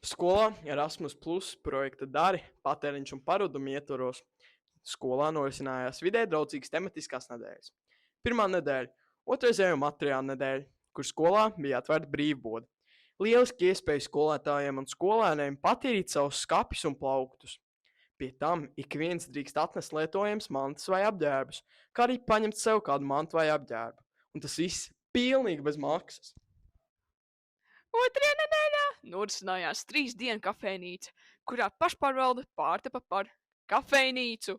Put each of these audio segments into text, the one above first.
Skolā Erasmus Plus projekta Dari, patēriņš un paradumi ietvaros skolā norisinājās vidē draudzīgas tematiskās nedēļas. Pirmā nedēļa – otrreizējo materiālu nedēļa, kur skolā bija atvērta brīvbode. Lieliski iespēja skolētājiem un skolēniem patīrīt savus skapjus un plauktus. Pie tam ik viens drīkst atnest lietojams mantas vai apģērbus, kā arī paņemt sev kādu mantu vai apģērbu. Un tas viss pilnīgi bez maksas. Otrajā nedēļā norisinājās 3 dienu kafejnīca, kurā pašpārvalde pārtapa par kafejnīcu.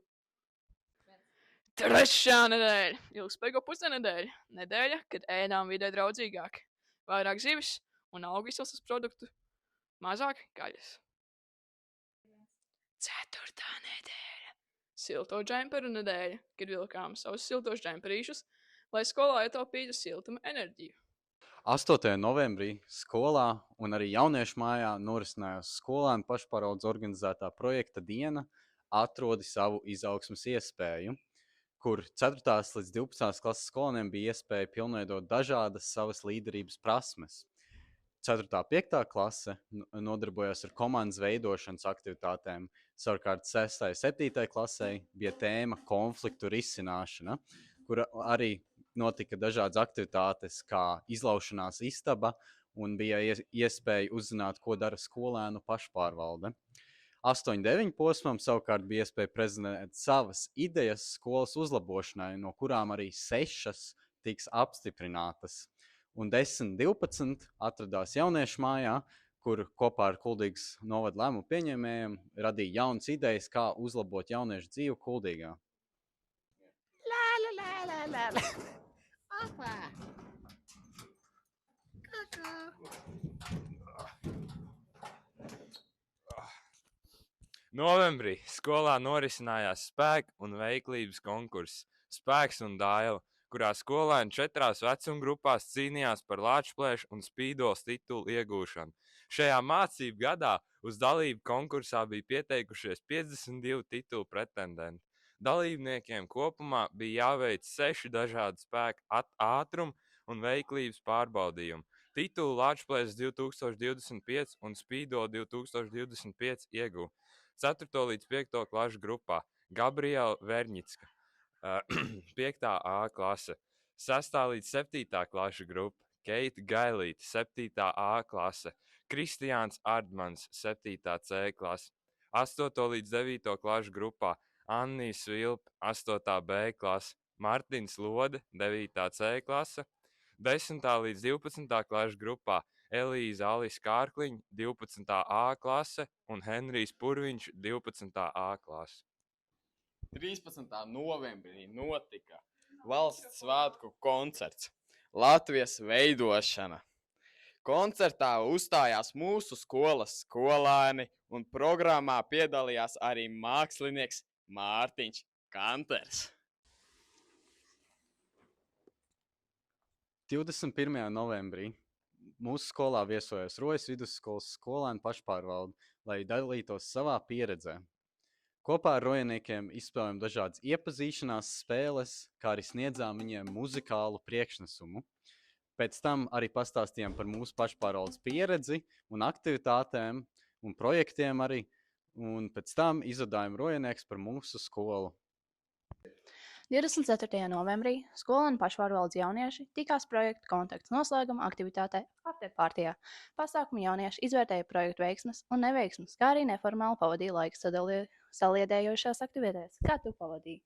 Trešā nedēļa – ilgspējīgo pusdiennedēļa. Nedēļa, kad ēdām vidē draudzīgāk. Vairāk zivis un augu izcelsmes produktu, mazāk gaļas. Ceturtā nedēļa – silto džemperu nedēļa, kad vilkām savus siltos džemperīšus, lai skolā ietaupītu siltuma enerģiju. 8. novembrī skolā un arī jauniešu mājā norisinājās skolēnu pašpārvaldes organizētā projekta diena Atrodi savu izaugsmes iespēju, kur 4. līdz 12. klases skolēniem bija iespēja pilnveidot dažādas savas līderības prasmes. 4. 5. klase nodarbojās ar komandas veidošanas aktivitātēm, savukārt 6. 7. klasē bija tēma konfliktu risināšana, kura arī notika dažādas aktivitātes, kā izlaušanās istaba, un bija iespēja uzzināt, ko dara skolēnu pašpārvalde. 8-9 posmam savukārt bija iespēja prezentēt savas idejas skolas uzlabošanai, no kurām arī 6 tiks apstiprinātas. Un 10-12 atradās jauniešu mājā, kur kopā ar Kuldīgas novada lēmumu pieņēmējiem radīja jaunas idejas, kā uzlabot jauniešu dzīvi Kuldīgā. Novembrī skolā norisinājās spēka un veiklības konkurss Spēks un Daila, kurā skolēni 4 vecuma grupās cīnījās par lāčplēšu un spīdoles titulu iegūšanu. Šajā mācību gadā uz dalību konkursā bija pieteikušies 52 titulu pretendenti. Dalībniekiem kopumā bija jāveic 6 dažādi spēka ātruma un veiklības pārbaudījumi. Titulu lāčplēšas 2025 un spīdole 2025 ieguva 4. līdz 5. klašu grupā Gabriela Verņicka, 5. A klase, 6. līdz 7. klašu grupa Keita Gailīte, 7. A klase, Kristiāns Ardmans, 7. C klase, 8. līdz 9. klašu grupā Annija Svilpe, 8. B klase, Martins Lode, 9. C klase, 10. līdz 12. klašu grupā Elīza Alis Kārkliņa, 12. A klase un Henrijs Purviņš, 12. A klase. 13. novembrī notika valsts svētku koncerts Latvijas veidošana. Koncertā uzstājās mūsu skolas skolēni un programmā piedalījās arī mākslinieks Mārtiņš Kanters. 21. novembrī mūsu skolā viesojas Rojas vidusskolas skolēnu pašpārvalde, lai dalītos savā pieredzē. Kopā ar rojaniekiem izspēlējām dažādas iepazīšanās spēles, kā arī sniedzām viņiem muzikālu priekšnesumu. Pēc tam arī pastāstījām par mūsu pašpārvaldes pieredzi un aktivitātēm un projektiem arī, un pēc tam izvadājām rojanieks par mūsu skolu. 24. novembrī skolēnu pašpārvaldes jaunieši tikās projekta kontakts noslēguma aktivitātē Afterpartijā. Pasākumu jaunieši izvērtēja projektu veiksmes un neveiksmes, kā arī neformāli pavadīja laiku saliedējošās aktivitātēs. Kā tu pavadīji?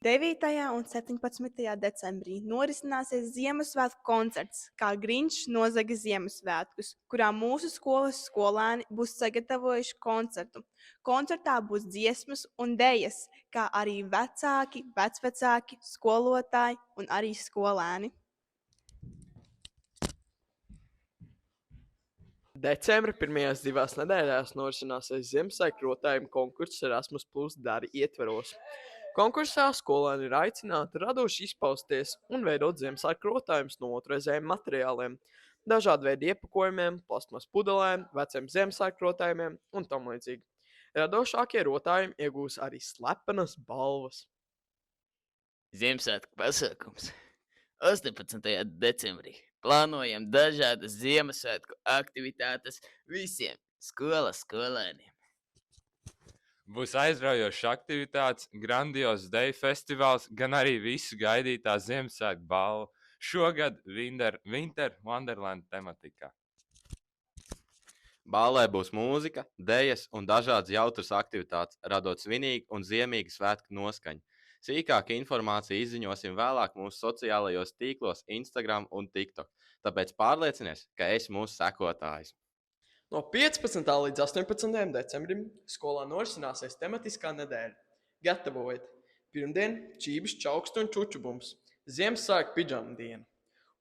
9. un 17. decembrī norisināsies Ziemassvētku koncerts, kā Grinčs nozaga Ziemassvētkus, kurā mūsu skolas skolēni būs sagatavojuši koncertu. Koncertā būs dziesmas un dejas, kā arī vecāki, vecvecāki, skolotāji un arī skolēni. Decembra pirmajās 2 nedēļās norisināsies Ziemassvētku rotājumu konkurss Erasmus Plus Dari ietvaros. Konkursā skolēni ir aicināti radoši izpausties un veidot Ziemassvētku rotājumus no otrreizējiem materiāliem, dažādu veidu iepakojumiem, plastmas pudelēm, veciem Ziemassvētku rotājumiem un tam līdzīgi. Radošākie rotājumi iegūs arī slepenas balvas. Ziemassvētku pasākums 18. decembrī Plānojam dažādas Ziemassvētku aktivitātes visiem skolas skolēniem. Būs aizraujošas aktivitātes, grandios deju festivāls, gan arī visu gaidītā Ziemassvētku balva. Šogad Winter Wonderland tematikā. Ballē būs mūzika, dejas un dažādas jautras aktivitātes, radot svinīgu un ziemīgu svētku noskaņu. Sīkāka informācija izziņosim vēlāk mūsu sociālajos tīklos, Instagram un TikTok. Tāpēc pārliecinies, ka esi mūsu sekotājs. No 15. līdz 18. decembrim skolā norisināsies tematiskā nedēļa. Gatavojiet! Pirmdien čības, čaukstu un čučubums. Ziemassvētku pidžama diena.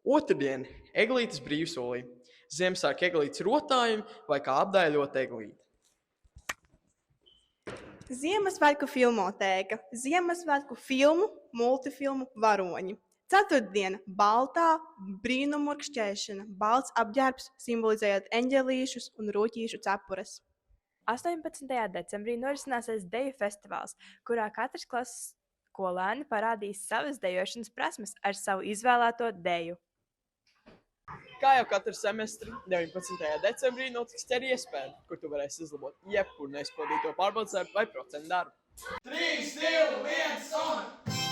Otrdien eglītes brīvsolī. Ziemassvētku eglītes rotājumi vai kā apdaļot eglīti. Ziemassvētku filmotēka, Ziemassvētku filmu, multifilmu varoņi. Ceturtdiena - baltā brīnumurkšķēšana, balts apģērbs, simbolizējot eņģelīšus un rūķīšu cepures. 18. decembrī norisināsies deju festivāls, kurā katrs klases skolēni parādīs savas dejošanas prasmes ar savu izvēlēto deju. Kā jau katru semestri, 19. decembrī notiks ķerijas spēle, kur tu varēsi izlabot jebkuru neizpildīto pārbaudas darbu vai procentu darbu. 3, 2, 1, un!